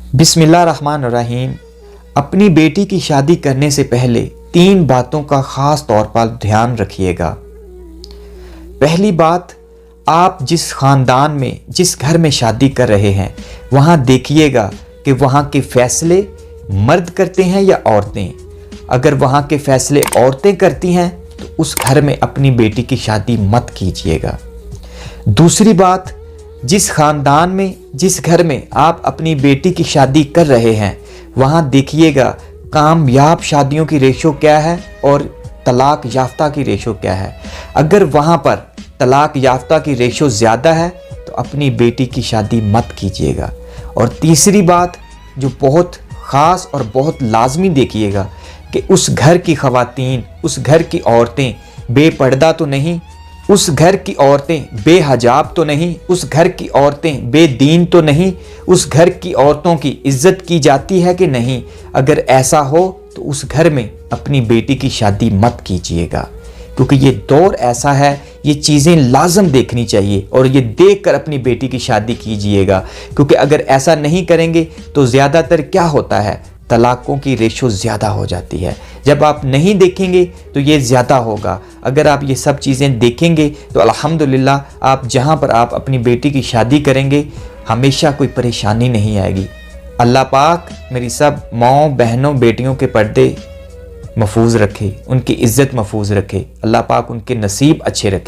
बिस्मिल्लाहिर्रहमानिर्रहीम। अपनी बेटी की शादी करने से पहले 3 बातों का ख़ास तौर पर ध्यान रखिएगा। पहली बात, आप जिस ख़ानदान में, जिस घर में शादी कर रहे हैं, वहाँ देखिएगा कि वहाँ के फ़ैसले मर्द करते हैं या औरतें। अगर वहाँ के फ़ैसले औरतें करती हैं तो उस घर में अपनी बेटी की शादी मत कीजिएगा। दूसरी बात, जिस ख़ानदान में, जिस घर में आप अपनी बेटी की शादी कर रहे हैं, वहाँ देखिएगा कामयाब शादियों की रेशो क्या है और तलाक याफ्ता की रेशो क्या है। अगर वहाँ पर तलाक याफ्ता की रेशो ज़्यादा है तो अपनी बेटी की शादी मत कीजिएगा। और तीसरी बात जो बहुत ख़ास और बहुत लाजमी देखिएगा कि उस घर की ख़वातीन, उस घर की औरतें बेपर्दा तो नहीं, उस घर की औरतें बेहजाब तो नहीं, उस घर की औरतें बेदीन तो नहीं, उस घर की औरतों की इज्जत की जाती है कि नहीं। अगर ऐसा हो तो उस घर में अपनी बेटी की शादी मत कीजिएगा, क्योंकि ये दौर ऐसा है, ये चीज़ें लाजम देखनी चाहिए और ये देख कर अपनी बेटी की शादी कीजिएगा। क्योंकि अगर ऐसा नहीं करेंगे तो ज़्यादातर क्या होता है, तलाक़ों की रेशो ज़्यादा हो जाती है। जब आप नहीं देखेंगे तो ये ज़्यादा होगा। अगर आप ये सब चीज़ें देखेंगे तो अल्हम्दुलिल्लाह आप जहाँ पर आप अपनी बेटी की शादी करेंगे हमेशा कोई परेशानी नहीं आएगी। अल्लाह पाक मेरी सब माँओं, बहनों, बेटियों के पर्दे महफूज रखे, उनकी इज़्ज़त महफूज रखे। अल्लाह पाक उनके नसीब अच्छे रखे।